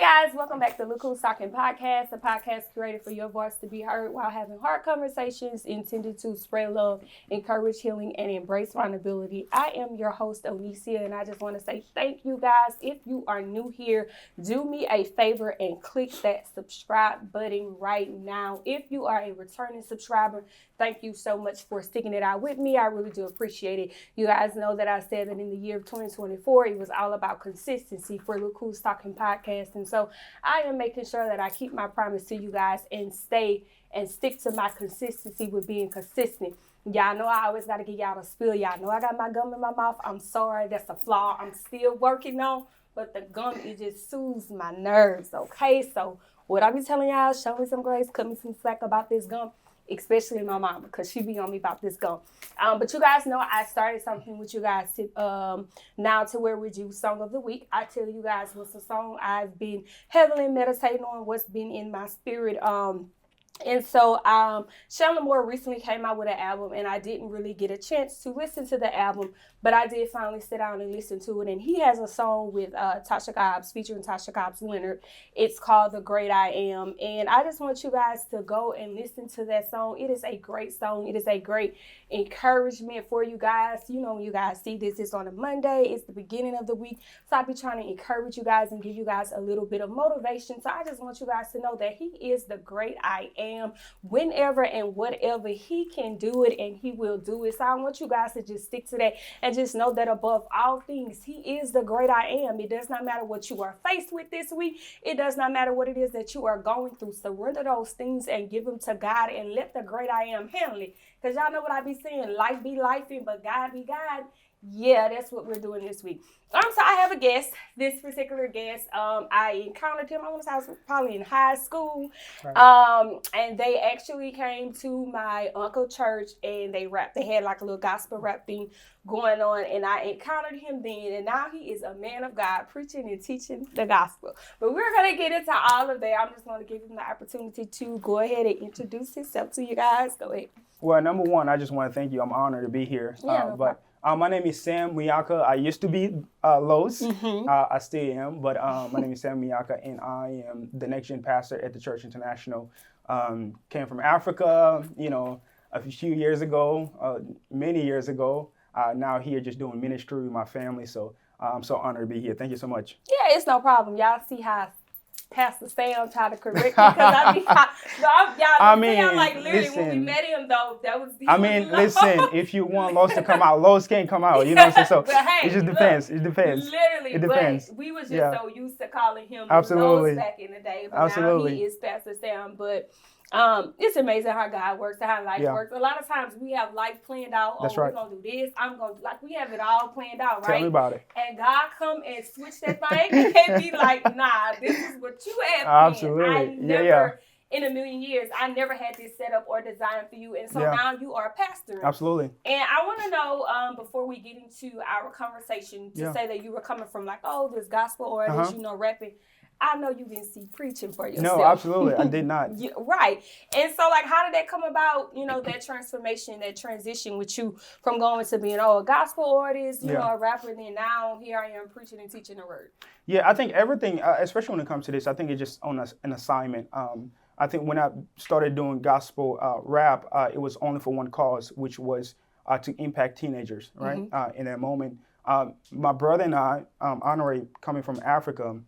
guys, welcome back to Look Who's Talking Podcast, a podcast created for your voice to be heard while having hard conversations intended to spread love, encourage healing, and embrace vulnerability. I am your host, Alicia, and I just want to say thank you guys. If you are new here, do me a favor and click that subscribe button right now. If you are a returning subscriber, thank you so much for sticking it out with me. I really do appreciate it. You guys know that I said that in the year of 2024, it was all about consistency for Look Who's Talking Podcast. And so I am making sure that I keep my promise to you guys and stay and stick to my consistency with being consistent. Y'all know I always got to get y'all a spill. Y'all know I got my gum in my mouth. I'm sorry. That's a flaw I'm still working on. But the gum, it just soothes my nerves, okay? So what I be telling y'all, show me some grace, cut me some slack about this gum, especially my mama, because she be on me about this gum. But you guys know I started something with you guys now to where we do Song of the Week. I tell you guys what's a song I've been heavily meditating on, what's been in my spirit. And so Shelly Moore recently came out with an album, and I didn't really get a chance to listen to the album, but I did finally sit down and listen to it. And he has a song with Tasha Cobbs, featuring Tasha Cobbs Leonard. It's called The Great I Am. And I just want you guys to go and listen to that song. It is a great song. It is a great encouragement for you guys. You know, when you guys see this, it's on a Monday. It's the beginning of the week. So I'll be trying to encourage you guys and give you guys a little bit of motivation. So I just want you guys to know that he is the great I am. Whenever and whatever, he can do it and he will do it. So I want you guys to just stick to that and just know that above all things, he is the great I am. It does not matter what you are faced with this week. It does not matter what it is that you are going through. Surrender those things and give them to God and let the great I am handle it. Because y'all know what I be saying, life be lifing, but God be God. Yeah, that's what we're doing this week. So I have a guest. This particular guest, I encountered him, I want to say I was probably in high school. Right. And they actually came to my uncle's church and they rapped. They had like a little gospel rap thing going on, and I encountered him then, and now he is a man of God preaching and teaching the gospel. But we're going to get into all of that. I'm just going to give him the opportunity to go ahead and introduce himself to you guys. Go ahead. Well, number one, I just want to thank you. I'm honored to be here. My name is Sam Miyaka. I used to be Lowe's. I still am, but my name is Sam Miyaka, and I am the next gen pastor at the Church International. Came from Africa, a few years ago, many years ago. Now here just doing ministry with my family. So I'm so honored to be here. Thank you so much. Yeah, it's no problem. Y'all see how Pastor Sam tried to correct me because I'm like literally listen, when we met him though, that was. Listen, if you want Lowe's to come out, Lowe's can't come out. You know what I'm saying? So hey, it just depends. It depends. Literally, it depends. But we was just so used to calling him Absolutely. Lowe's back in the day, but Absolutely. now he is Pastor Sam. But it's amazing how God works, how life works. A lot of times we have life planned out. That's right. We're gonna do this. I'm gonna do we have it all planned out, right? Tell me about it. And God come and switch that thing and be like, nah, this is what you had planned. Absolutely. I never in a million years, I never had this set up or designed for you. And so now you are a pastor. Absolutely. And I want to know, before we get into our conversation, to say that you were coming from this gospel or this, rapping. I know you didn't see preaching for yourself. No, absolutely. I did not. Right. And so, how did that come about, that transformation, that transition with you from going to being, a gospel artist, a rapper, and then now here I am preaching and teaching the word? Yeah, I think everything, especially when it comes to this, I think it's just on an assignment. I think when I started doing gospel rap, it was only for one cause, which was to impact teenagers, right? In that moment. My brother and I, Honore, coming from Africa,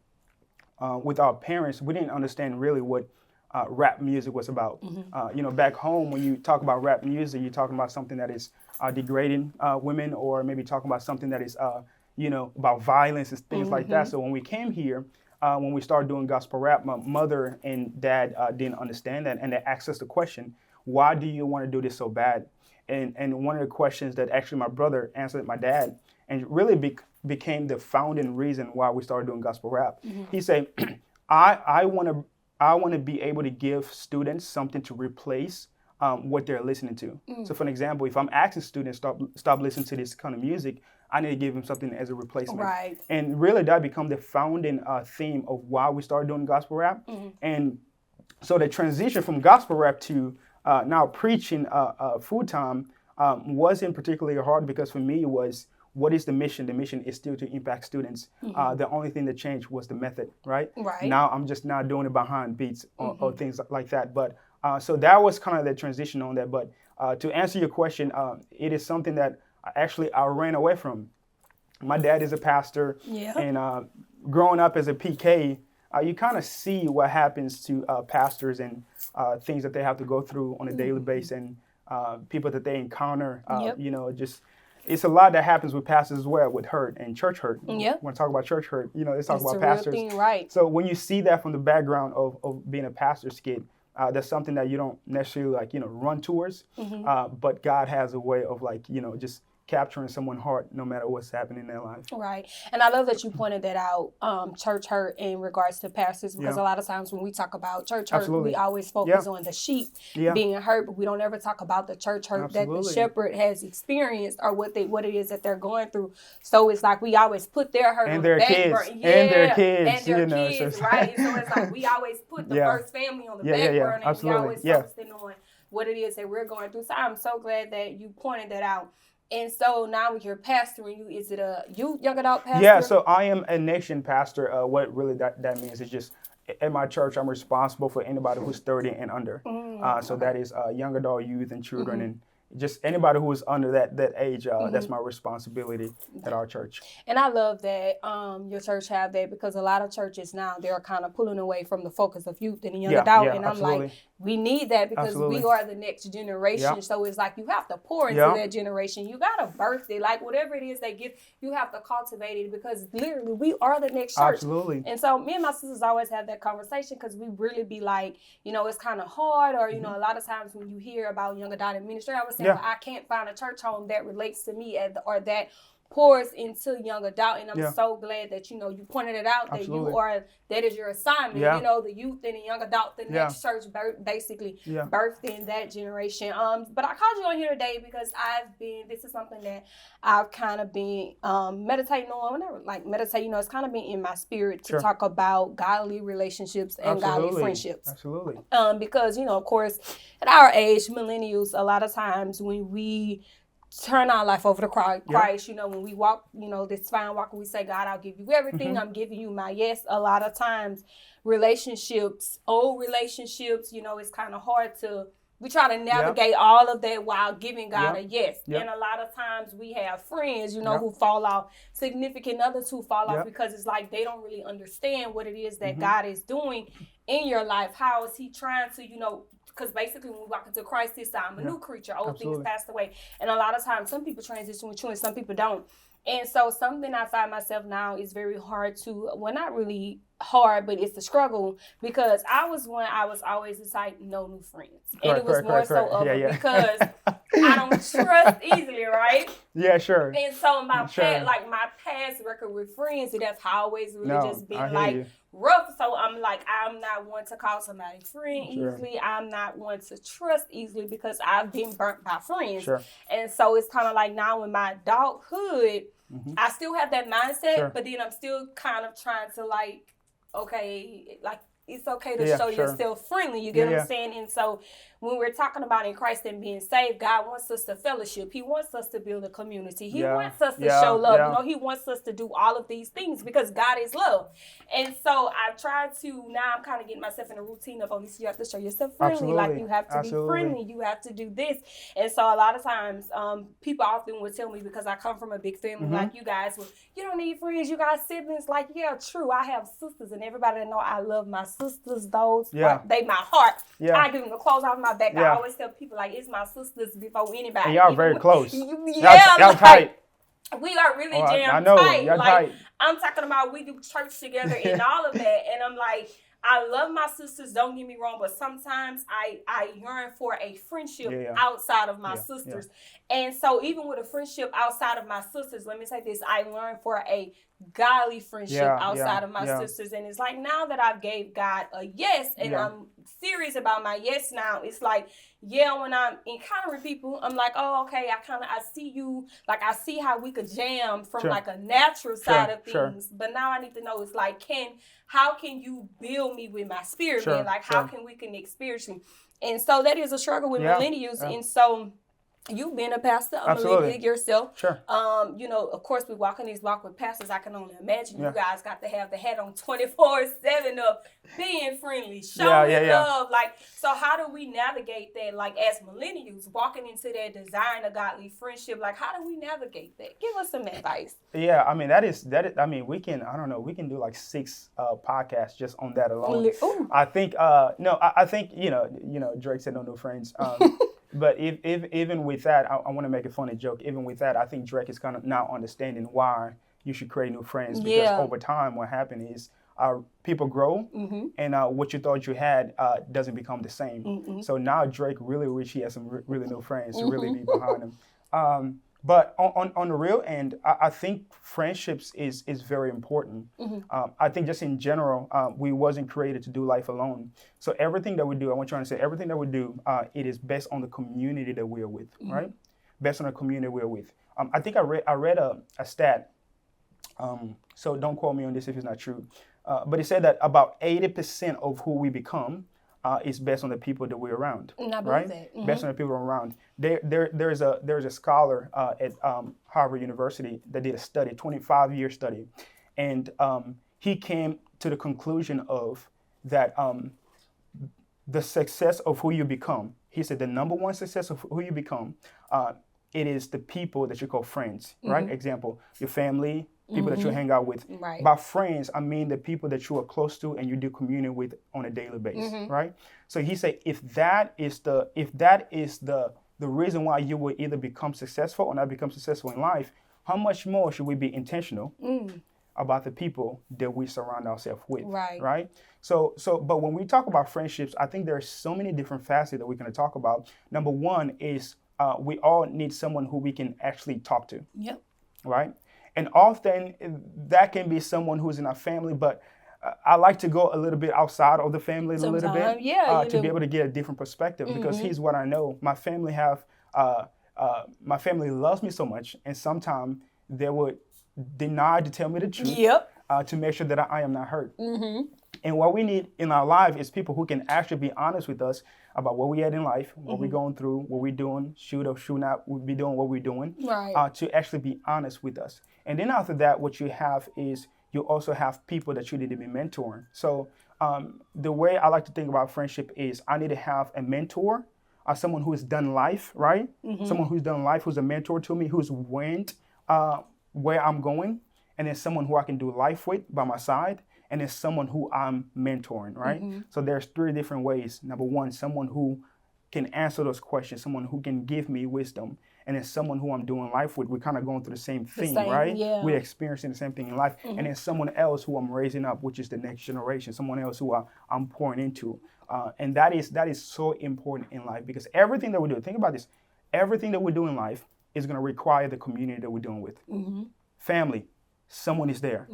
with our parents, we didn't understand really what rap music was about. Back home, when you talk about rap music, you're talking about something that is degrading women, or maybe talking about something that is, about violence and things like that. So when we came here, when we started doing gospel rap, my mother and dad didn't understand that, and they asked us the question, why do you want to do this so bad? And one of the questions that actually my brother answered my dad, and really became the founding reason why we started doing gospel rap. He said, I want to be able to give students something to replace what they're listening to. So for an example, if I'm asking students stop listening to this kind of music, I need to give them something as a replacement. Right. And really that become the founding theme of why we started doing gospel rap. And so the transition from gospel rap to now preaching full time wasn't particularly hard, because for me it was what is the mission? The mission is still to impact students. The only thing that changed was the method, right? Right. Now I'm just not doing it behind beats or things like that. But so that was kind of the transition on that. But to answer your question, it is something that I ran away from. My dad is a pastor, and growing up as a PK, you kind of see what happens to pastors and things that they have to go through on a daily basis, and people that they encounter. You know, just it's a lot that happens with pastors as well, with hurt and church hurt. Yep. When I talk about church hurt, you know, let's talk It's about a real pastors. thing, right. So when you see that from the background of being a pastor's kid, that's something that you don't necessarily like, you know, run towards. But God has a way of like, you know, just capturing someone's heart no matter what's happening in their life. Right. And I love that you pointed that out, church hurt in regards to pastors, because a lot of times when we talk about church hurt, we always focus on the sheep being hurt, but we don't ever talk about the church hurt that the shepherd has experienced or what it is that they're going through. So it's like we always put their hurt on the back burner. And their kids. And their kids, right? So it's like we always put the first family on the back burner, and we always focusing on what it is that we're going through. So I'm so glad that you pointed that out. And so now with your pastoring, is it a youth, young adult pastor? Yeah, so I am a nation pastor. What really that means is just at my church, I'm responsible for anybody who's 30 and under. So that is young adult, youth, and children, and just anybody who is under that age. That's my responsibility at our church. And I love that your church have that, because a lot of churches now, they're kind of pulling away from the focus of youth and young adult. And I'm like, we need that, because we are the next generation. So it's like you have to pour into that generation. You got to birth it. Like whatever it is they give, you have to cultivate it, because literally we are the next church. Absolutely. And so me and my sisters always have that conversation, because we really be like, you know, it's kind of hard, or, you know, a lot of times when you hear about young adult in ministry, I was saying, well, I can't find a church home that relates to me or that pours into young adult. And I'm so glad that, you know, you pointed it out, that that is your assignment, you know, the youth and the young adult, the next church basically birthed in that generation. But I called you on here today because this is something that I've kind of been meditating on. Whenever like meditate, you know, it's kind of been in my spirit to talk about godly relationships and godly friendships. Absolutely. Because, you know, of course, at our age, millennials, a lot of times when we turn our life over to Christ, you know, when we walk, you know, this fine walk, we say, God, I'll give you everything. I'm giving you my yes. A lot of times relationships, old relationships, you know, it's kind of hard we try to navigate all of that while giving God a yes. And a lot of times we have friends, you know, who fall off, significant others who fall off, because it's like they don't really understand what it is that God is doing in your life. How is he trying to, you know, because basically when we walk into Christ, this time a new creature, old things passed away. And a lot of times some people transition with you and some people don't. And so something I find myself now is very hard to, well, not really hard, but it's a struggle, because I was always just like, no new friends. And it was more so of because I don't trust easily, right? Yeah, sure. And so my past record with friends, it has always really just been like rough. So I'm like, I'm not one to call somebody friend easily. I'm not one to trust easily, because I've been burnt by friends. And so it's kind of like now in my adulthood, I still have that mindset, but then I'm still kind of trying to like, okay, like it's okay to show yourself friendly. You get what I'm saying? And so when we're talking about in Christ and being saved, God wants us to fellowship. He wants us to build a community. He wants us to show love. You know, he wants us to do all of these things, because God is love. And so I've tried to, now I'm kind of getting myself in a routine of, you have to show yourself friendly. Like you have to be friendly. You have to do this. And so a lot of times people often would tell me, because I come from a big family like you guys, well, you don't need friends. You got siblings. Like, yeah, true. I have sisters, and everybody that know I love my sisters. Those, they my heart. I give them the clothes off my back. I always tell people, like, it's my sisters before anybody. And y'all very close. Y'all tight. We are really jam tight. Y'all like, tight. I'm talking about we do church together and all of that. And I'm like, I love my sisters, don't get me wrong, but sometimes I yearn for a friendship outside of my sisters. And so even with a friendship outside of my sisters, let me say this, I learned for a godly friendship outside of my sisters. And it's like, now that I've gave God a yes, and I'm serious about my yes now, it's like, when I'm encountering people, I'm like, oh, okay, I see you, like I see how we could jam from like a natural side of things. But now I need to know, it's like, how can you build me with my spirit, man? Like, how can we connect spiritually? And so that is a struggle with millennials. And so You've been a pastor, Absolutely. yourself. Sure. Of course, we walk in these walk with pastors. I can only imagine Yeah. you guys got to have the hat on 24/7 of being friendly, showing love. Like, so how do we navigate that? Like, as millennials, walking into that desire of godly friendship, like, how do we navigate that? Give us some advice. Yeah, I mean that is. I mean, we can. I don't know. We can do like 6 podcasts just on that alone. Ooh. I think. No, I think Drake said no new friends. But if even with that, I want to make a funny joke. Even with that, I think Drake is kind of now understanding why you should create new friends, because over time, what happened is people grow, and what you thought you had doesn't become the same. So now Drake really wish he has some really new friends to really be behind him. But on the real end, I think friendships is very important. I think just in general, we wasn't created to do life alone. So everything that we do, I want you to understand, everything that we do, it is based on the community that we're with, right? Based on the community we're with. I think I read a stat, so don't quote me on this if it's not true, but it said that about 80% of who we become is based on the people that we're around, right? Based on the people around. There's a scholar at Harvard University that did a study, 25-year study, and he came to the conclusion of that the success of who you become. He said the number one success of who you become, it is the people that you call friends, right? Example, your family, people that you hang out with. Right. By friends, I mean the people that you are close to and you do communion with on a daily basis, right? So he said, if that is the reason why you will either become successful or not become successful in life, how much more should we be intentional about the people that we surround ourselves with, right? So, but when we talk about friendships, I think there are so many different facets that we're going to talk about. Number one is we all need someone who we can actually talk to, right? And often that can be someone who's in our family, but I like to go a little bit outside of the family a little bit to be able to get a different perspective. Because here's what I know: my family loves me so much, and sometimes they would deny to tell me the truth to make sure that I am not hurt. And what we need in our life is people who can actually be honest with us about what we had in life, what we're going through, what we're doing, should or should not be doing what we're doing, to actually be honest with us. And then after that, what you have is you also have people that you need to be mentoring. So the way I like to think about friendship is I need to have a mentor, someone who has done life, right? Someone who's done life, who's a mentor to me, who's went where I'm going, and then someone who I can do life with by my side, and then someone who I'm mentoring, right? So there's 3 different ways. Number one, someone who can answer those questions, someone who can give me wisdom, and then someone who I'm doing life with. We're kind of going through the same thing, right? We're experiencing the same thing in life. And then someone else who I'm raising up, which is the next generation, someone else who I'm pouring into. And that is so important in life, because everything that we do, think about this, everything that we do in life is going to require the community that we're doing with. Family, someone is there.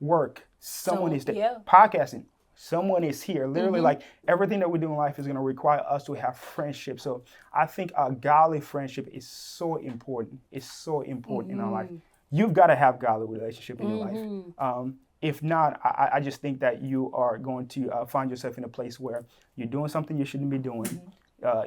Work, someone is there. Podcasting, someone is here. Literally, like everything that we do in life is going to require us to have friendship. So I think a godly friendship is so important. It's so important in our life. You've got to have godly relationship in your life. If not, I just think that you are going to find yourself in a place where you're doing something you shouldn't be doing.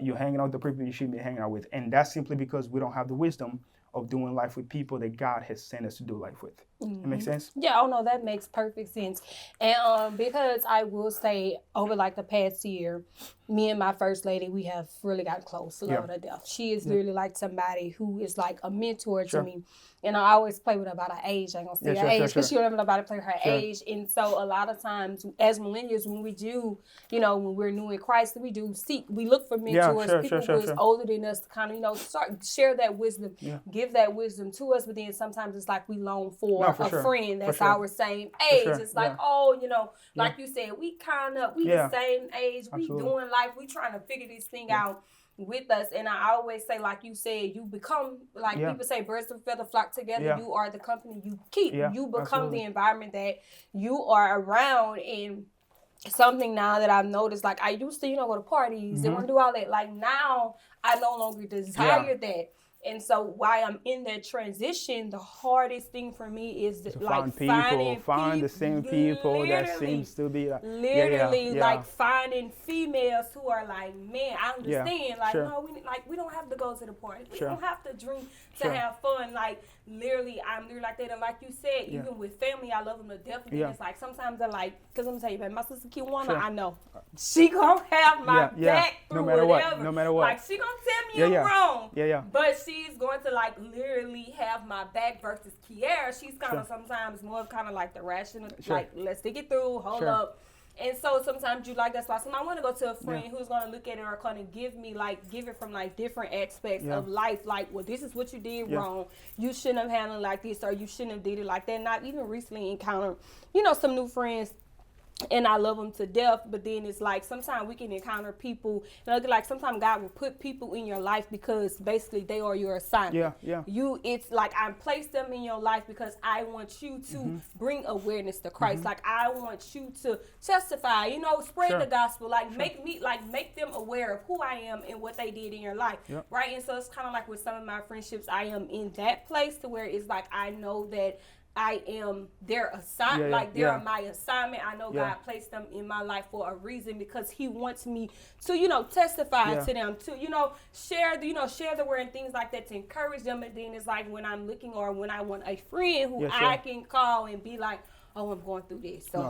You're hanging out with the people you shouldn't be hanging out with. And that's simply because we don't have the wisdom of doing life with people that God has sent us to do life with. That makes sense? Yeah, oh no, that makes perfect sense. And because I will say, over like the past year, me and my first lady, we have really got close, love her to death. She is really like somebody who is like a mentor to me. And I always play with her about her age. I ain't gonna say her age because she don't have nobody to play her age. And so a lot of times as millennials, when we do, when we're new in Christ, we look for mentors, people who is older than us to kind of, start share that wisdom, give that wisdom to us. But then sometimes it's like we long for a friend that's our same age. It's like, like you said, we the same age, we doing life, we trying to figure this thing out with us. And I always say, like you said, you become, like people say, birds of a feather flock together. You are the company you keep. You become the environment that you are around. And something now that I've noticed, like I used to, go to parties and want to do all that. Like now, I no longer desire that. And so while I'm in that transition, the hardest thing for me is To like find the same people that seems to be like, like finding females who are like, man, I understand. Like, sure. no, we don't have to go to the party. We Sure. don't have to drink to Sure. have fun. Like, literally, I'm literally like that. And like you said, even with family, I love them to death. And it's like sometimes I like, because I'm telling you, man, my sister Kiwana, Sure. I know she gonna have my back through no matter whatever. what. No matter what. Like, she gonna tell me I'm wrong. Yeah. But she's going to like literally have my back versus Kiara. She's kind of sometimes more of kind of like the rational, like, let's think it through, hold up. And so sometimes you like, that's why I want to go to a friend who's going to look at it or kind of give it from like different aspects of life. Like, well, this is what you did wrong. You shouldn't have handled it like this, or you shouldn't have did it like that. And I've even recently encountered, some new friends, and I love them to death, but then it's like sometimes we can encounter people, and like sometimes God will put people in your life because basically they are your assignment. It's like I placed them in your life because I want you to bring awareness to Christ. Like, I want you to testify, spread the gospel, like make them aware of who I am and what they did in your life, right? And so it's kind of like with some of my friendships, I am in that place to where it's like I know that I am their assignment, they're my assignment. I know God placed them in my life for a reason because He wants me to, testify to them, to, share the word and things like that to encourage them. And then it's like when I'm looking or when I want a friend who I can call and be like, oh, I'm going through this. So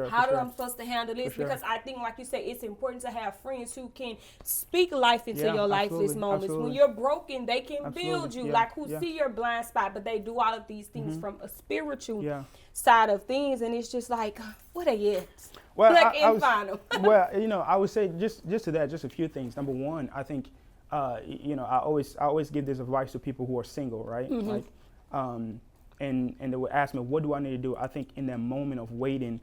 how do I'm supposed to handle this? Because I think, like you say, it's important to have friends who can speak life into your life this moments. When you're broken, they can build you, like who see your blind spot, but they do all of these things from a spiritual side of things. And it's just like, what they at? Well, I I would say just to that, just a few things. Number one, I think, I always give this advice to people who are single, right? Like, and they would ask me, what do I need to do? I think in that moment of waiting,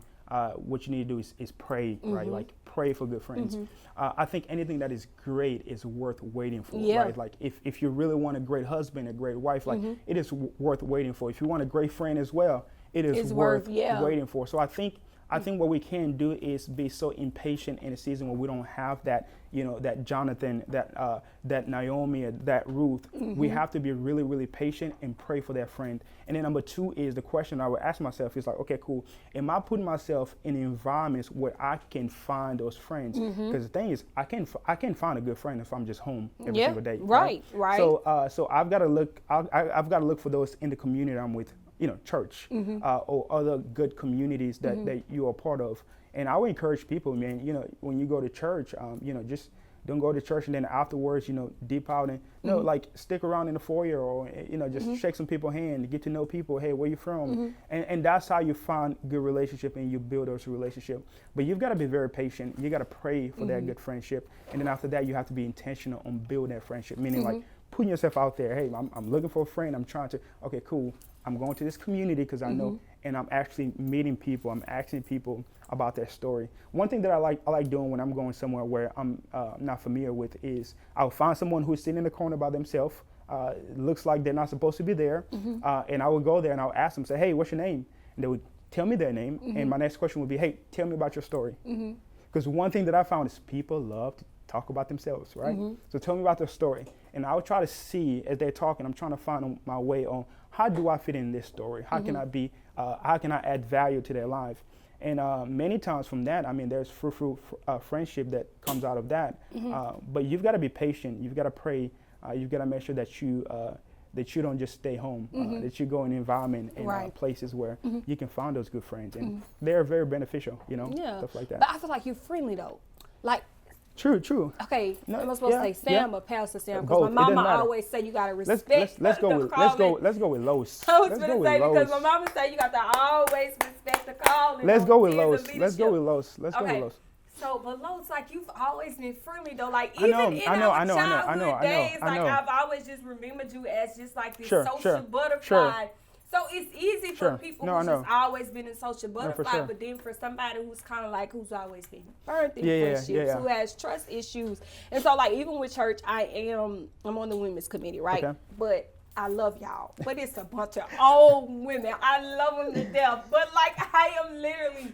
what you need to do is pray, right? Like, pray for good friends. I think anything that is great is worth waiting for, right? Like, if you really want a great husband, a great wife, like, it is worth waiting for. If you want a great friend as well, it is worth waiting for. So I think what we can do is be so impatient in a season where we don't have that, that Jonathan, that Naomi, that Ruth. We have to be really, really patient and pray for that friend. And then number two is the question I would ask myself is like, okay, cool. Am I putting myself in environments where I can find those friends? Because the thing is, I can find a good friend if I'm just home every single day. Right. So I've got to look. I've got to look for those in the community I'm with. Church or other good communities that you are part of. And I would encourage people, man, when you go to church, just don't go to church and then afterwards, deep out and, like stick around in the foyer or, just shake some people's hand, get to know people. Hey, where you from? And that's how you find good relationship and you build those relationships. But you've got to be very patient. You got to pray for that good friendship. And then after that, you have to be intentional on building that friendship, meaning like putting yourself out there. Hey, I'm looking for a friend. I'm trying to, okay, cool. I'm going to this community because I know, and I'm actually meeting people. I'm asking people about their story. One thing that I like doing when I'm going somewhere where I'm not familiar with is I'll find someone who's sitting in the corner by themselves. Looks like they're not supposed to be there. And I would go there and I'll ask them, say, hey, what's your name? And they would tell me their name. And my next question would be, hey, tell me about your story. Because one thing that I found is people love to talk about themselves, right? So tell me about their story. And I would try to see as they're talking, I'm trying to find my way on how do I fit in this story? How can I be, how can I add value to their life? And many times from that, I mean, there's fruitful friendship that comes out of that. But you've got to be patient. You've got to pray. You've got to make sure that you don't just stay home, that you go in an environment and places where you can find those good friends. And they're very beneficial, stuff like that. But I feel like you're friendly, though. Like, True. Okay, am I supposed to say Sam or Pastor Sam? Because my mama always say you gotta respect. Let's go with Los. I was gonna say because my mama say you got to always respect the calling. Let's go with Los. So, but Los, like you've always been friendly though. Like even in our childhood days, like I've always just remembered you as just like this social butterfly. So it's easy for people who's just always been in social butterfly, but then for somebody who's kind of like who's always been burned in friendships, who has trust issues, and so like even with church, I'm on the women's committee, right? Okay. But I love y'all, but it's a bunch of old women. I love them to death, but like I am literally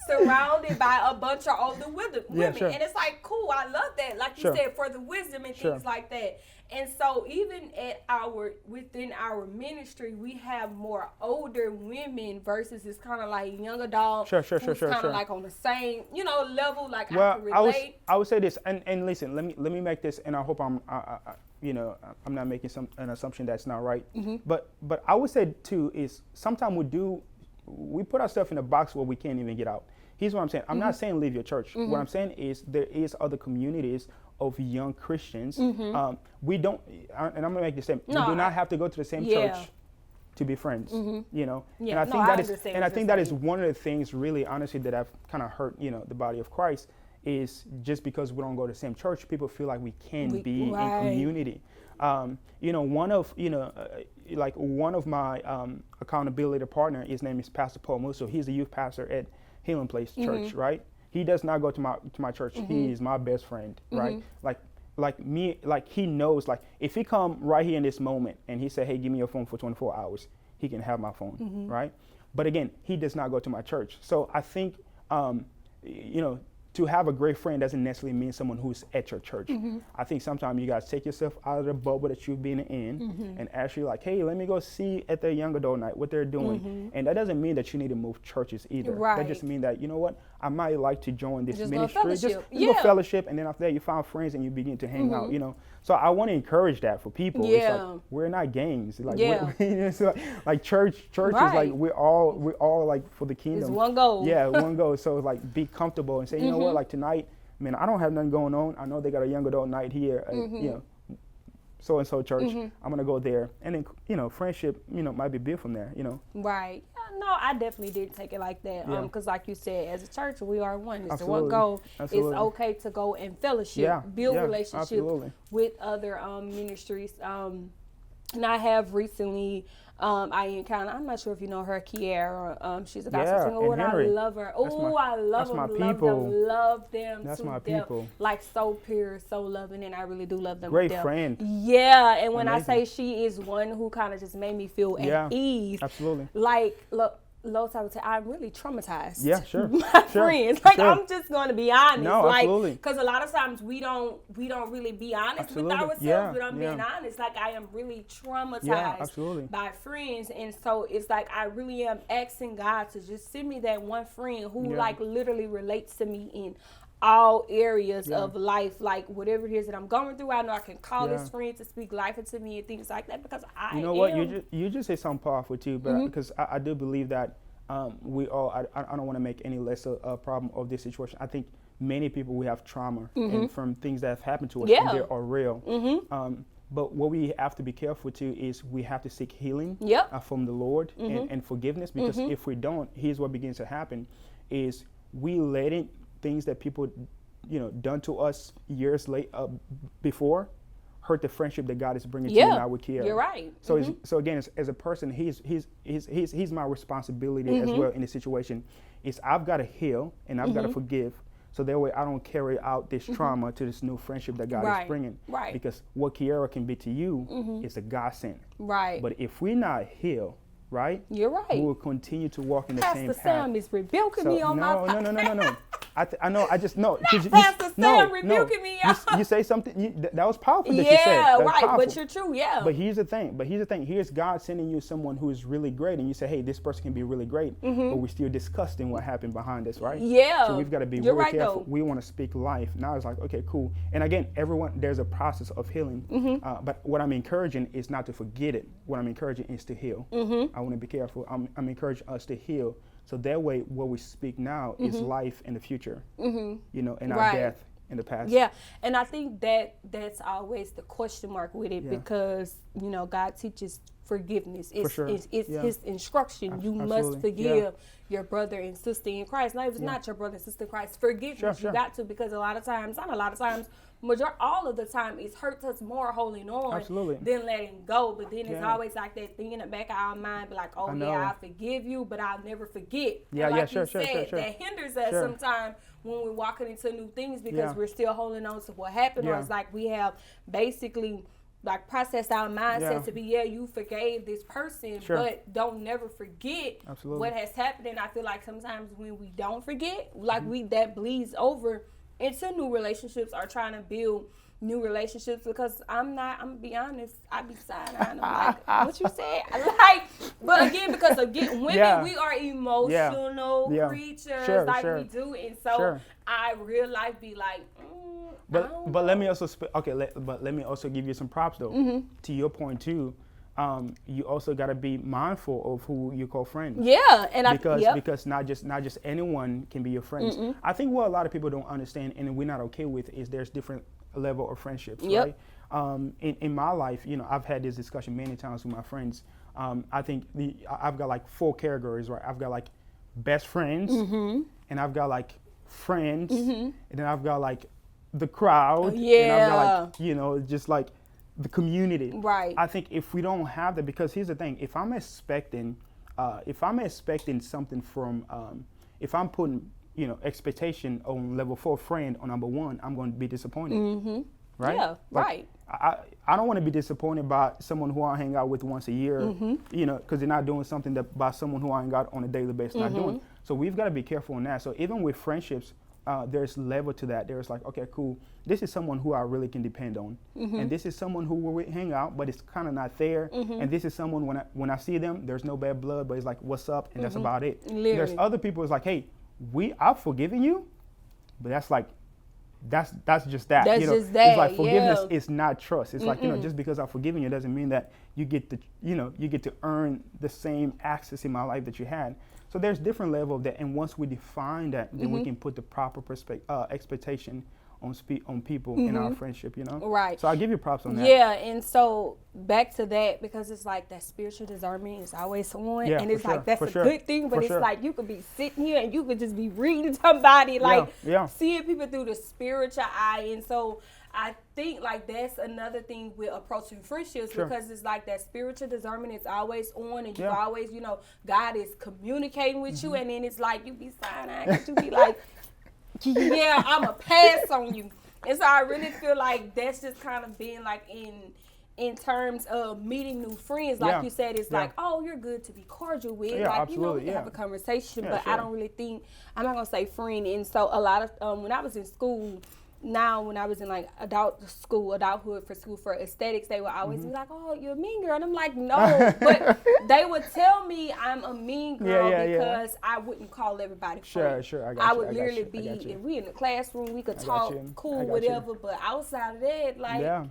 surrounded by a bunch of older women. Yeah, sure. And it's like, cool, I love that. Like you Sure. said, for the wisdom and Sure. things like that. And so even within our ministry, we have more older women versus it's kind of like young adult. Sure. Who's kind of like on the same, level. Like I can Well, relate. I would say this, and listen, let me make this, and I hope I'm not making an assumption that's not right. Mm-hmm. But I would say too is sometimes we put ourselves in a box where we can't even get out. Here's what I'm saying. I'm not saying leave your church. Mm-hmm. What I'm saying is there is other communities of young Christians. Mm-hmm. We don't, and I'm gonna make the same. No, we do not have to go to the same Yeah. church to be friends. Yeah, And I no, think I that is, understand and what I think you're that is saying. one of the things really honestly that I've kind of hurt the body of Christ is just because we don't go to the same church, people feel like we can't be Right. in community. One of my accountability partner, his name is Pastor Paul Musso. He's a youth pastor at Healing Place Church, right? He does not go to my church. He is my best friend, right? Like me, like he knows, like if he come right here in this moment and he say, hey, give me your phone for 24 hours, he can have my phone, right? But again, he does not go to my church. So I think, to have a great friend doesn't necessarily mean someone who's at your church. I think sometimes you guys take yourself out of the bubble that you've been in and actually like, hey, let me go see at their young adult night what they're doing. And that doesn't mean that you need to move churches either. Right. That just means that, you know what, I might like to join this Just go ministry. fellowship. Just go fellowship, and then after that you find friends and you begin to hang out, So I want to encourage that for people. It's like, we're not gangs. Like, it's like church is like we're all like for the kingdom. It's one goal. Yeah, one goal. So it's like be comfortable and say, you know what, like tonight, man, I don't have nothing going on. I know they got a young adult night here, so and so church. I'm gonna go there, and then friendship, might be built from there. Right. No, I definitely didn't take it like that. Yeah. Because like you said, as a church, we are one. It's the Absolutely. one goal. Absolutely. It's okay to go and fellowship, build relationships absolutely. with other ministries. And I have recently, I encountered, I'm not sure if you know her, Kiara. She's a gospel singer. and Oh, and I Henry. love her. Oh, I love that's my them. people. Love them. That's to my death. people. Like so pure, so loving, and I really do love them. Great to death. friend. Yeah, and when Amazing. I say she is one who kind of just made me feel at ease. Absolutely. Like, look. Lots I would say I'm really traumatized. Yeah, sure. My friends, like I'm just going to be honest. No, like, absolutely. because a lot of times we don't really be honest Absolutely. with ourselves. Yeah, But I'm yeah. being honest. Like I am really traumatized Yeah, absolutely. by friends, and so it's like I really am asking God to just send me that one friend who like literally relates to me in all areas of life, like whatever it is that I'm going through. I know I can call this friend to speak life into me and things like that because You know what? You just say something powerful too, but because I do believe that we all. I don't want to make any less a problem of this situation. I think many people we have trauma and from things that have happened to us, and they are real. But what we have to be careful too is we have to seek healing from the Lord and forgiveness, because if we don't, here's what begins to happen: is we letting things that people done to us years before hurt the friendship that God is bringing to you now with Kiara. You're right. So so again, as a person, he's my responsibility as well in the situation. Is I've got to heal and I've got to forgive, so that way I don't carry out this trauma to this new friendship that God is bringing. Right. Because what Kiara can be to you is a godsend. Right. But if we're not healed, right? You're right. We will continue to walk in the same Pastor path. Sam is rebuking me on my podcast. No. I know. I just know. Pastor Sam rebuking me. You say something. That was powerful. That Yeah, you said. That was right. powerful. But you're true. Yeah. But here's the thing. Here's God sending you someone who is really great, and you say, "Hey, this person can be really great," but we're still discussing what happened behind this, right? Yeah. So we've got to be You're really right, careful. though. We want to speak life. Now it's like, okay, cool. And again, there's a process of healing. But what I'm encouraging is not to forget it. What I'm encouraging is to heal. I want to be careful. I'm encouraging us to heal. So that way, what we speak now is life in the future, and our death in the past. Yeah, and I think that's always the question mark with it because God teaches forgiveness. It's, it's His instruction. You must forgive your brother and sister in Christ. Now, if it's not your brother and sister in Christ, forgiveness. You got to, because all of the time, it hurts us more holding on than letting go. But then it's always like that thing in the back of our mind, be like, oh I forgive you, but I'll never forget. Yeah, and like sure. that hinders us sometimes when we're walking into new things because we're still holding on to what happened. Or it's like we have basically like process our mindset Yeah. to be, you forgave this person, Sure. but don't never forget Absolutely. what has happened. And I feel like sometimes when we don't forget, like Mm-hmm. that bleeds over into new relationships or trying to build new relationships, because I'm gonna be honest, I be side-eyeing. I'm like, what you said? Like, but again, because again, women, Yeah. we are emotional Yeah. creatures, Sure, like sure. we do, and so Sure. I real life be like, I don't But let know. me also but let me also give you some props though. Mm-hmm. To your point too, you also got to be mindful of who you call friends. Yeah, and Because not just anyone can be your friends. I think what a lot of people don't understand and we're not okay with is there's different level of friendships, Yep. right? In my life, I've had this discussion many times with my friends. I think I've got like 4 categories, right? I've got like best friends, and I've got like friends, and then I've got like the crowd, and I've got like just like the community. Right. I think if we don't have that, because here's the thing: if I'm expecting something from, if I'm putting expectation on level 4 friend on number 1, I'm going to be disappointed. Right? Yeah, Like, right. I don't want to be disappointed by someone who I hang out with once a year, because they're not doing something that by someone who I hang out on a daily basis not doing. So we've got to be careful on that. So even with friendships, there's level to that. There's like, okay, cool. This is someone who I really can depend on, and this is someone who will hang out, but it's kind of not there. And this is someone when I see them, there's no bad blood, but it's like, what's up, and that's about it. Literally. There's other people. It's like, hey, I've forgiven you, but that's like. That's just that. That's just that, It's like forgiveness yeah. is not trust. It's like, just because I've forgiven you doesn't mean that you get to earn the same access in my life that you had. So there's different level of that, and once we define that, then we can put the proper expectation on people in our friendship, Right. So I give you props on that. Yeah, and so back to that, because it's like that spiritual discernment is always on, Yeah, and it's for like that's sure, a for good thing, but for it's sure. like you could be sitting here and you could just be reading somebody, like yeah. seeing people through the spiritual eye, and so I think like that's another thing with approaching friendships, Sure. because it's like that spiritual discernment is always on, and you Yeah. always, God is communicating with you, and then it's like you be side-eyeing, you be like, yeah, I'm a pass on you. And so I really feel like that's just kind of being like in terms of meeting new friends, like Yeah. you said, it's Yeah. like, oh, you're good to be cordial with. Yeah, like, absolutely, we can have yeah. a conversation, Yeah, but sure. I don't really think, I'm not going to say friend. And so a lot of, when I was in school, now when I was in like adulthood for school for aesthetics, they would always be like, oh, you're a mean girl. And I'm like, no. But they would tell me I'm a mean girl Yeah. because I wouldn't call everybody Sure, friend. sure, I got you, would I got literally you, I got be, you. if we in the classroom, we could I got talk, you, I cool, got you. whatever. But outside of that, like, Yeah.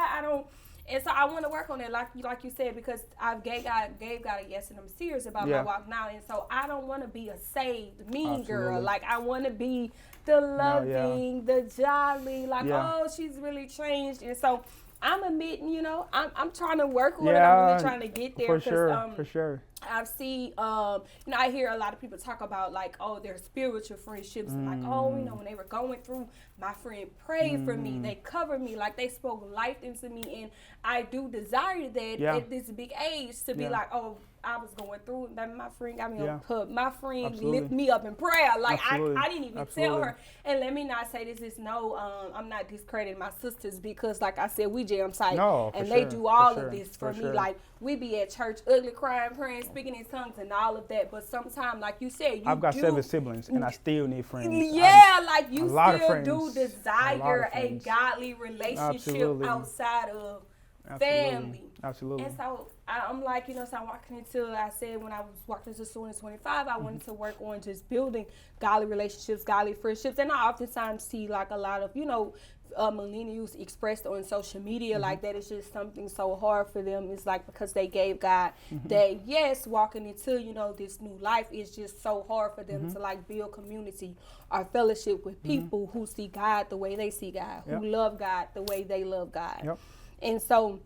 I don't. And so I want to work on that, like you said, because I've gave God a yes, and I'm serious about Yeah. my walk now. And so I don't want to be a saved mean girl. Absolutely. Like, I want to be the loving, the jolly. Like, Yeah. oh, she's really changed. And so I'm admitting, I'm trying to work on it. Yeah, I'm really trying to get there. for 'cause, sure, for sure. I've seen, I hear a lot of people talk about like, oh, their spiritual friendships, and like, oh, when they were going through, my friend prayed for me, they covered me, like they spoke life into me, and I do desire that at this big age to be like, oh, I was going through it, baby, my friend got me on pub, my friend Absolutely. lift me up in prayer, like Absolutely. I didn't even tell her. And let me not say this is I'm not discrediting my sisters, because like I said, we jam tight, No, for and they sure, do all for of sure, this for me, sure. like we be at church, ugly, crying, praying, speaking in tongues, and all of that. But sometimes, like you said, I've got 7 siblings, and I still need friends. Yeah, like you a lot of still do friends. desire a friends. godly relationship Absolutely. outside of Absolutely. family. Absolutely. And so I'm like, so I'm walking into, I said when I was walking into 2025, I wanted to work on just building godly relationships, godly friendships. And I oftentimes see like a lot of, millennials expressed on social media like that. It's just something so hard for them. It's like because they gave God that yes, walking into, this new life is just so hard for them to like build community or fellowship with people who see God the way they see God, who love God the way they love God. Yep. And so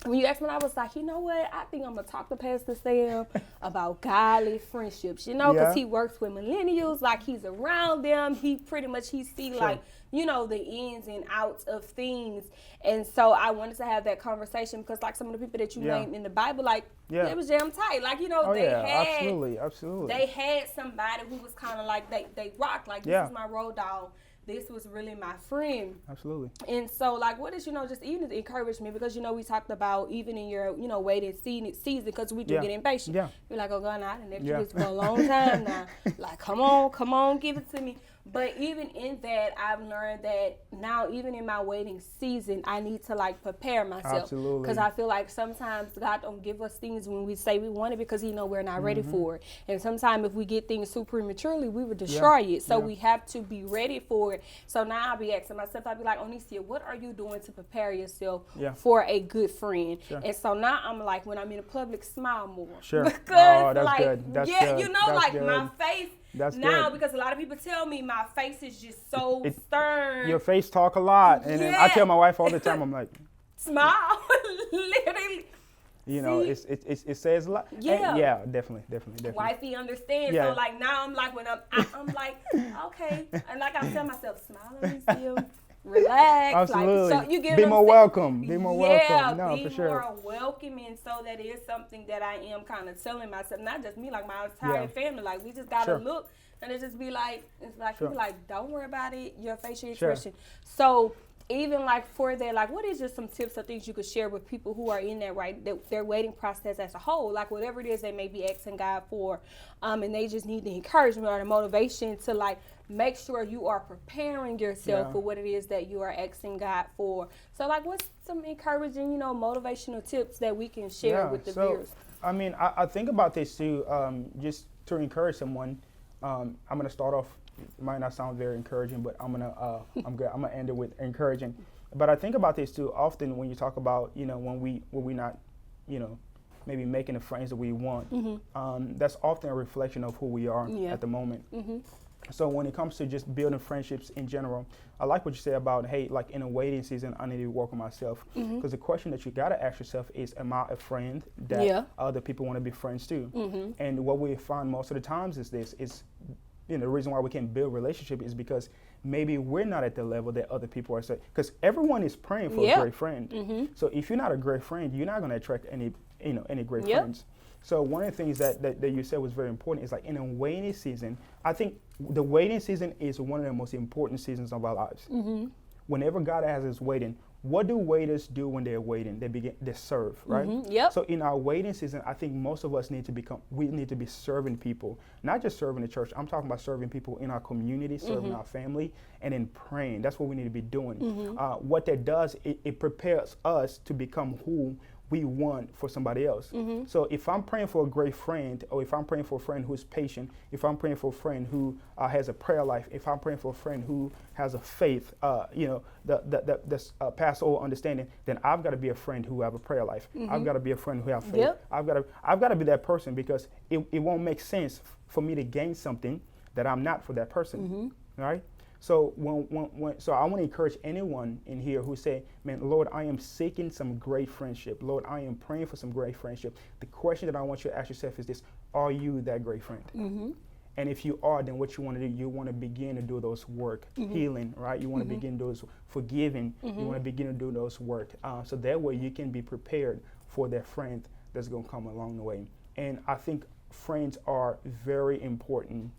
when you asked me, I was like, you know what? I think I'm going to talk to Pastor Sam about godly friendships, because he works with millennials, like he's around them. He pretty much, he see like, the ins and outs of things. And so I wanted to have that conversation because like some of the people that you named in the Bible, like it was jam tight. Like, absolutely. They had somebody who was kind of like, they rocked, like this is my road dog. this was really my friend. Absolutely. And so, like, what is, just even to encourage me, because, we talked about even in your, waiting season, because we do get impatient. Yeah. You're like, oh, God, I done let you this for a long time now. Like, come on, give it to me. But even in that, I've learned that now, even in my waiting season, I need to, like, prepare myself. Absolutely. Because I feel like sometimes God don't give us things when we say we want it, because He know we're not ready for it. And sometimes if we get things too prematurely, we would destroy it. So we have to be ready for it. So now I'll be asking myself, I'll be like, Onicia, what are you doing to prepare yourself for a good friend? Sure. And so now I'm like, when I'm in a public, smile more. Sure. Because, that's like, good. That's yeah, good. like, That's good. my face. That's now, good. because a lot of people tell me my face is just so stern. Your face talk a lot. And then I tell my wife all the time, I'm like, smile. Literally. It says a lot. Yeah. And yeah, definitely. Wifey understands. Yeah. So, like, now I'm like, when I'm like, okay. And like I tell myself, smile on me still. Relax. Absolutely. Like, so you get be more welcome. Be more welcome. No, be for sure. more welcoming. So that is something that I am kind of telling myself, not just me, like my entire family. Like, we just gotta look, and it just be like, people like, don't worry about it. Your facial expression. So even like for that, like, what is just some tips or things you could share with people who are in their waiting process as a whole, like whatever it is they may be asking God for, and they just need the encouragement or the motivation to, like, make sure you are preparing yourself for what it is that you are asking God for. So, like, what's some encouraging, motivational tips that we can share with the viewers? I mean, I think about this too, just to encourage someone. I'm going to start off. It might not sound very encouraging, but I'm gonna end it with encouraging. But I think about this too. Often when you talk about, when we not, maybe making the friends that we want, that's often a reflection of who we are at the moment. So when it comes to just building friendships in general, I like what you said about, hey, like in a waiting season, I need to work on myself. Because the question that you got to ask yourself is, am I a friend that other people want to be friends to? And what we find most of the times is this, the reason why we can't build relationship is because maybe we're not at the level that other people are. Because everyone is praying for a great friend. So if you're not a great friend, you're not going to attract any great friends. So one of the things that you said was very important is, like, in a waiting season, I think the waiting season is one of the most important seasons of our lives. Whenever God has us waiting, what do waiters do when they're waiting? They serve, right? So in our waiting season, I think most of us need to be serving people, not just serving the church. I'm talking about serving people in our community, serving our family, and then praying. That's what we need to be doing. What that does, it prepares us to become who we want for somebody else. So if I'm praying for a great friend, or if I'm praying for a friend who's patient, if I'm praying for a friend who has a prayer life, if I'm praying for a friend who has a faith, that's past all understanding, then I've got to be a friend who have a prayer life. I've got to be a friend who have faith. I've got to be that person, because it won't make sense for me to gain something that I'm not for that person, right? So so I want to encourage anyone in here who say, man, Lord, I am seeking some great friendship. Lord, I am praying for some great friendship. The question that I want you to ask yourself is this: are you that great friend? And if you are, then what you want to do, you want to begin to do those work, healing, right? You want to begin those forgiving. You want to begin to do those work. So that way you can be prepared for that friend that's going to come along the way. And I think friends are very important.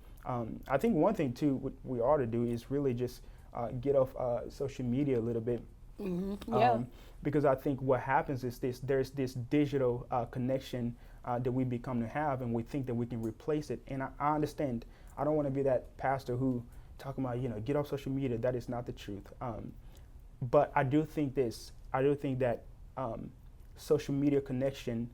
I think one thing too, what we ought to do is really just get off social media a little bit. Because I think what happens is there's this digital connection that we become to have, and we think that we can replace it. And I understand. I don't want to be that pastor who talking about, get off social media. That is not the truth. But I do think this. I do think that social media connection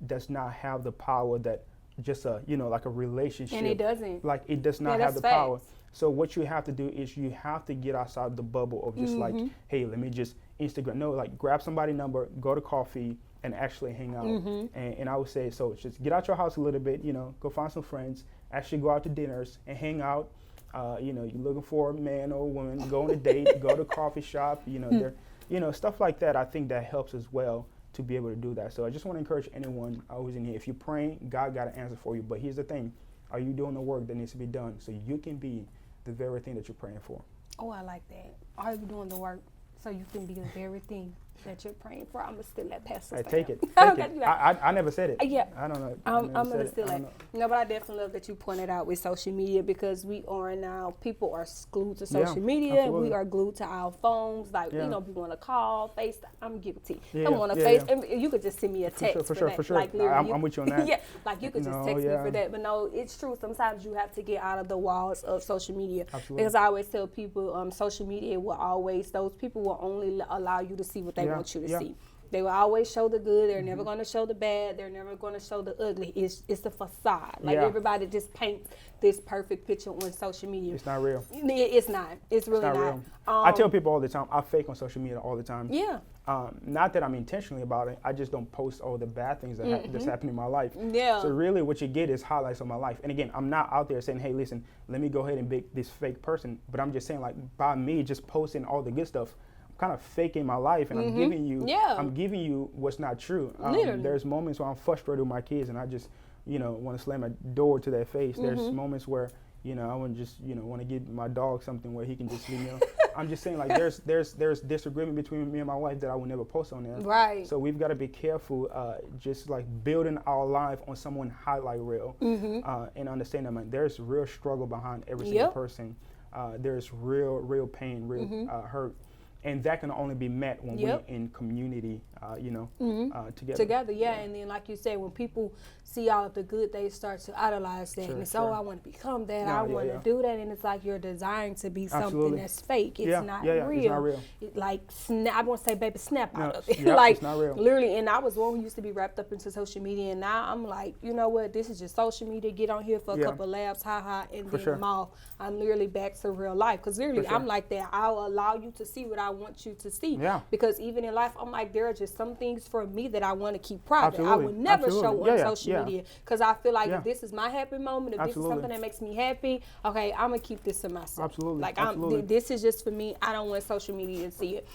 does not have the power that just like a relationship. And it doesn't. Like, it does not have the power. So what you have to do is you have to get outside the bubble of just like, hey, let me just Instagram. No, like, grab somebody's number, go to coffee, and actually hang out. And I would say, so just get out your house a little bit, go find some friends, actually go out to dinners and hang out. You're looking for a man or a woman, go on a date, go to a coffee shop, stuff like that. I think that helps as well to be able to do that. So I just want to encourage anyone who's in here, if you're praying, God got an answer for you. But here's the thing: are you doing the work that needs to be done so you can be the very thing that you're praying for? Oh, I like that. Are you doing the work so you can be the very thing that you're praying for. I'm gonna steal that, Pastor. Hey, Sam. take it. Okay, Take it. you got it. I never said it. Yeah. I don't know. I'm never gonna said steal it. I that. don't know. No, but I definitely love that you pointed out with social media, because we are now, people are glued to social media. Absolutely. We are glued to our phones. Like, Yeah. you know, people want to call, FaceTime. I'm guilty. Yeah, I want to yeah, face. yeah. And you could just send me a text For sure. that. Like, I'm with you on that. Yeah, like you could just No, text me yeah. for that. But no, it's true. Sometimes you have to get out of the walls of social media. Absolutely. Because I always tell people, social media will always, those people will only allow you to see what they want you to see. They will always show the good. They're never going to show the bad. They're never going to show the ugly. It's the facade. Like, everybody just paints this perfect picture on social media. It's not real. It's not. It's really not. Real. I tell people all the time, I fake on social media all the time. Yeah. Not that I'm intentionally about it. I just don't post all the bad things that's happening in my life. Yeah. So really what you get is highlights of my life. And again, I'm not out there saying, hey, listen, let me go ahead and be this fake person. But I'm just saying, like, by me just posting all the good stuff, kind of faking my life, and I'm giving you what's not true. There's moments where I'm frustrated with my kids and I just, want to slam a door to their face. There's moments where, I would just, want to give my dog something where he can just leave me alone. I'm just saying, like, there's disagreement between me and my wife that I would never post on there. Right. So we've got to be careful, just like building our life on someone highlight reel, and understand that, man, there's real struggle behind every single person. There's real pain, real hurt. And that can only be met when we're in community, together. Together, yeah. And then, like you said, when people see all of the good, they start to idolize that. And it's, I want to become that. I want to do that. And it's like you're desiring to be something that's fake. It's not real. It's not real. I won't say, baby, snap out of it. It's not real. Literally. And I was one who used to be wrapped up into social media. And now I'm like, you know what? This is just social media. Get on here for a couple of laughs, and then I'm off. I'm literally back to real life. Because literally, I'm like that. I'll allow you to see what I want you to see. Yeah. Because even in life, I'm like, there are just some things for me that I want to keep private. I would never show on social media, because I feel like if this is my happy moment, if this is something that makes me happy, okay, I'm gonna keep this to myself. Like, this is just for me. I don't want social media to see it.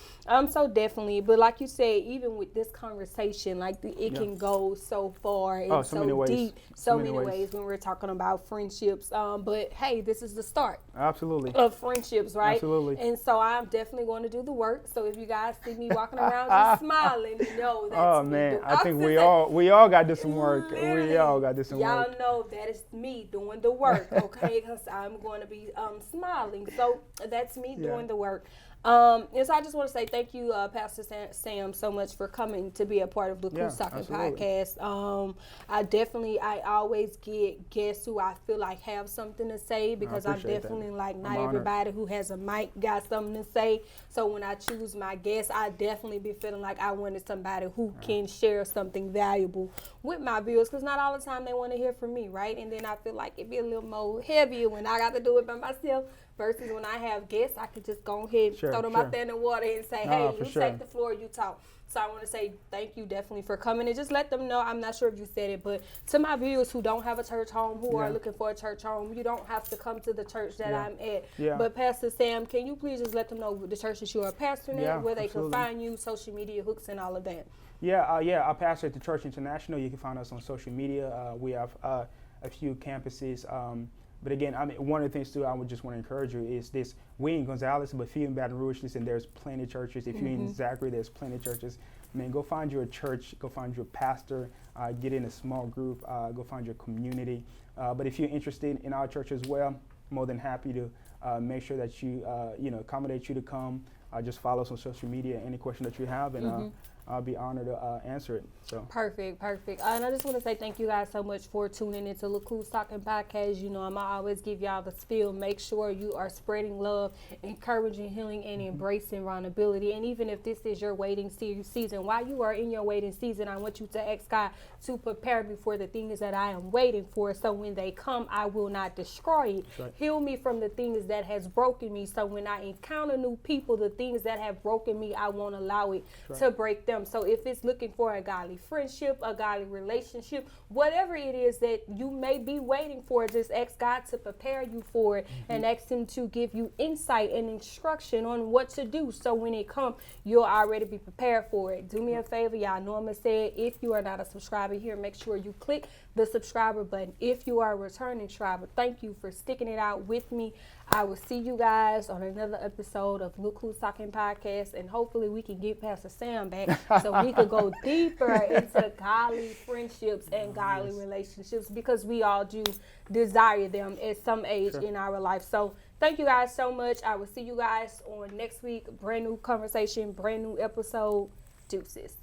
So definitely, but like you said, even with this conversation, like it can go so far and so deep, so many ways when we're talking about friendships. But hey, this is the start. Absolutely. Of friendships, right? Absolutely. And so I'm definitely going to do the work. So if you guys see me walking around just smiling, know that's me. I think we all got to do some work. We all got to do some work. Y'all know that is me doing the work, okay? Because I'm going to be smiling. So that's me doing the work. And so I just want to say thank you, Pastor Sam, so much for coming to be a part of the Cool Talking Podcast. I always get guests who I feel like have something to say, because I'm definitely like, not everybody who has a mic got something to say. So when I choose my guests, I definitely be feeling like I wanted somebody who can share something valuable with my viewers, because not all the time they want to hear from me, right? And then I feel like it'd be a little more heavier when I got to do it by myself. Versus when I have guests, I could just go ahead and throw them out there in the water and say, hey, you take the floor, you talk. So I want to say thank you definitely for coming, and just let them know, I'm not sure if you said it, but to my viewers who don't have a church home, who are looking for a church home, you don't have to come to the church that I'm at. Yeah. But Pastor Sam, can you please just let them know the church that you are pastoring at, where they can find you, social media hooks and all of that? I pastor at the Church International. You can find us on social media. We have a few campuses. But again, I mean, one of the things too I would just want to encourage you is this: we in Gonzales, but if you're in Baton Rouge, listen, there's plenty of churches. If you're in Zachary, there's plenty of churches. Man, go find your church, go find your pastor, get in a small group, go find your community. But if you're interested in our church as well, more than happy to make sure that you, accommodate you to come. Just follow us on social media, any question that you have, and I'll be honored to answer it. So perfect. And I just want to say thank you guys so much for tuning into the Cool Talking Podcast. You know, I'm gonna always give y'all the spiel. Make sure you are spreading love, encouraging healing, and embracing vulnerability. And even if this is your waiting season, while you are in your waiting season, I want you to ask God to prepare me for the things that I am waiting for, so when they come, I will not destroy it. Right. Heal me from the things that has broken me, so when I encounter new people, the things that have broken me, I won't allow it to break them. So if it's looking for a godly friendship, a godly relationship, whatever it is that you may be waiting for, just ask God to prepare you for it, and ask him to give you insight and instruction on what to do, so when it comes, you'll already be prepared for it. Do me a favor, y'all know I'm gonna say it. If you are not a subscriber here, make sure you click the subscriber button. If you are a returning subscriber, thank you for sticking it out with me. I will see you guys on another episode of Look Who's Talking Podcast, and hopefully we can get Pastor Sam back so we could go deeper into godly friendships and godly relationships, because we all do desire them at some age in our life. So thank you guys so much. I will see you guys on next week. Brand new conversation, brand new episode. Deuces.